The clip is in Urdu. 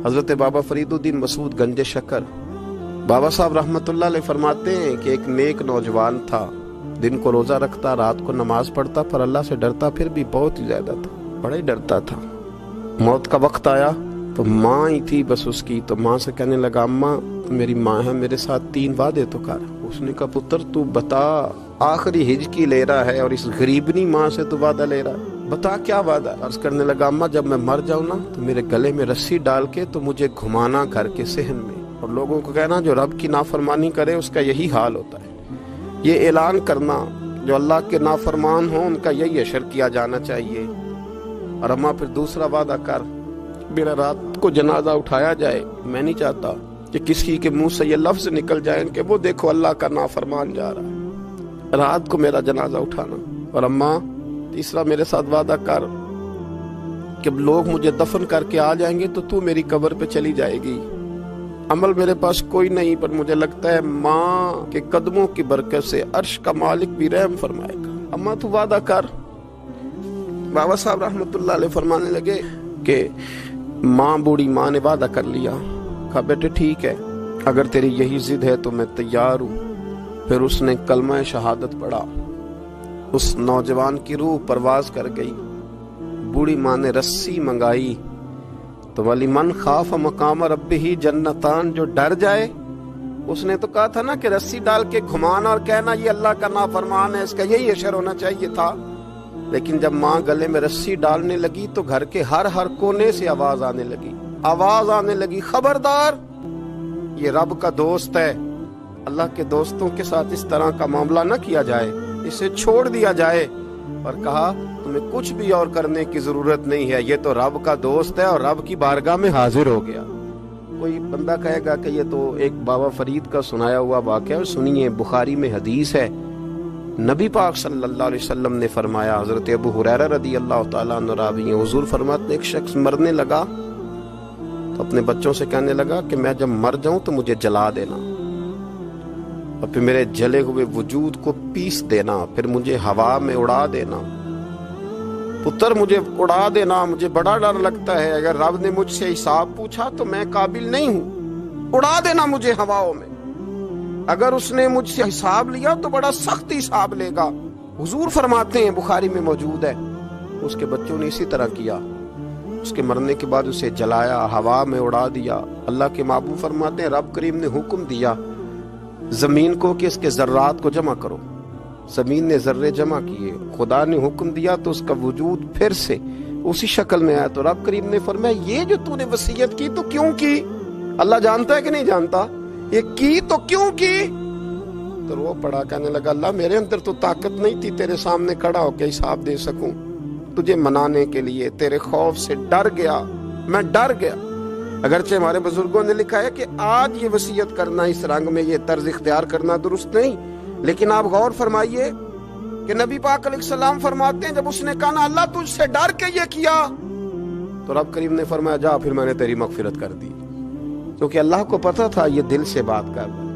حضرت بابا فریدالدین مسعود گنج شکر بابا صاحب رحمتullah علیہ فرماتے ہیں کہ ایک نیک نوجوان تھا، دن کو روزہ رکھتا، رات کو نماز پڑھتا، پر اللہ سے ڈرتا پھر بھی بہت ہی زیادہ تھا، بڑا ہی ڈرتا تھا۔ موت کا وقت آیا تو ماں ہی تھی بس اس کی، تو ماں سے کہنے لگا اماں میری ماں ہے، میرے ساتھ 3 وعدے تو کر۔ اس نے کہا پتر تو بتا، آخری ہجکی لے رہا ہے اور اس غریبنی ماں سے تو وعدہ لے رہا ہے، بتا کیا وعدہ۔ عرض کرنے لگا اماں جب میں مر جاؤں نا تو میرے گلے میں رسی ڈال کے تو مجھے گھمانا گھر کے صحن میں، اور لوگوں کو کہنا جو رب کی نافرمانی کرے اس کا یہی حال ہوتا ہے۔ یہ اعلان کرنا جو اللہ کے نافرمان ہوں ان کا یہی اشر کیا جانا چاہیے۔ اور اماں پھر دوسرا وعدہ کر، میرا رات کو جنازہ اٹھایا جائے، میں نہیں چاہتا کہ کسی کے منہ سے یہ لفظ نکل جائے کہ وہ دیکھو اللہ کا نافرمان جا رہا ہے، رات کو میرا جنازہ اٹھانا۔ اور اماں تیسرا میرے ساتھ وعدہ کر کہ لوگ مجھے دفن کر کے آ جائیں گے تو میری قبر پہ چلی جائے گی۔ عمل میرے پاس کوئی نہیں، پر مجھے لگتا ہے ماں کے قدموں کی برکت سے عرش کا مالک بھی رحم فرمائے گا، اماں تو وعدہ کر۔ بابا صاحب رحمتullah علیہ فرمانے لگے کہ ماں، بوڑھی ماں نے وعدہ کر لیا۔ کہا بیٹے ٹھیک ہے، اگر تیری یہی ضد ہے تو میں تیار ہوں۔ پھر اس نے کلمہ شہادت پڑھا، اس نوجوان کی روح پرواز کر گئی۔ بوڑھی ماں نے رسی منگائی تو وَلِمَنْ خَافَ مَقَامَ رَبِّهِ جنتان، جو ڈر جائے، اس نے تو کہا تھا نا کہ رسی ڈال کے گھمانا اور کہنا یہ اللہ کا نافرمان ہے، اس کا یہی اشر ہونا چاہیے تھا۔ لیکن جب ماں گلے میں رسی ڈالنے لگی تو گھر کے ہر کونے سے آواز آنے لگی، خبردار یہ رب کا دوست ہے، اللہ کے دوستوں کے ساتھ اس طرح کا معاملہ نہ کیا جائے، اسے چھوڑ دیا جائے۔ اور کہا تمہیں کچھ بھی اور کرنے کی ضرورت نہیں ہے، یہ تو رب کا دوست ہے اور رب کی بارگاہ میں حاضر ہو گیا۔ کوئی بندہ کہے گا کہ یہ تو ایک بابا فرید کا سنایا ہوا واقعہ ہے، سنیے بخاری میں حدیث ہے، نبی پاک صلی اللہ علیہ وسلم نے فرمایا، حضرت ابو ہریرہ رضی اللہ تعالیٰ عنہ راوی ہیں، حضور فرماتے ہیں ایک شخص مرنے لگا تو اپنے بچوں سے کہنے لگا کہ میں جب مر جاؤں تو مجھے جلا دینا، اور پھر میرے جلے ہوئے وجود کو پیس دینا، پھر مجھے ہوا میں اڑا دینا۔ پتر مجھے اڑا دینا، مجھے بڑا ڈر لگتا ہے، اگر رب نے مجھ سے حساب پوچھا تو میں قابل نہیں ہوں، اڑا دینا مجھے ہواؤں میں، اگر اس نے مجھ سے حساب لیا تو بڑا سخت حساب لے گا۔ حضور فرماتے ہیں بخاری میں موجود ہے، اس کے بچوں نے اسی طرح کیا، اس کے مرنے کے بعد اسے جلایا، ہوا میں اڑا دیا۔ اللہ کے محبوب فرماتے ہیں رب کریم نے حکم دیا زمین کو کہ اس کے ذرات کو جمع کرو، زمین نے ذرے جمع کیے، خدا نے حکم دیا تو اس کا وجود پھر سے اسی شکل میں آیا۔ تو رب کریم نے فرمایا یہ جو تو نے وصیت کی تو کیوں کی؟ اللہ جانتا ہے کہ نہیں جانتا؟ یہ کی تو کیوں کی؟ تو وہ پڑا، کہنے لگا اللہ میرے اندر تو طاقت نہیں تھی تیرے سامنے کھڑا ہو کے حساب دے سکوں، تجھے منانے کے لیے تیرے خوف سے ڈر گیا، میں ڈر گیا۔ اگرچہ ہمارے بزرگوں نے لکھا ہے کہ آج یہ وصیت کرنا، اس رنگ میں یہ طرز اختیار کرنا درست نہیں، لیکن آپ غور فرمائیے کہ نبی پاک علیہ السلام فرماتے ہیں جب اس نے کہا نا اللہ تجھ سے ڈر کے یہ کیا، تو رب کریم نے فرمایا جا پھر میں نے تیری مغفرت کر دی، کیونکہ اللہ کو پتا تھا یہ دل سے بات کر رہا ہے۔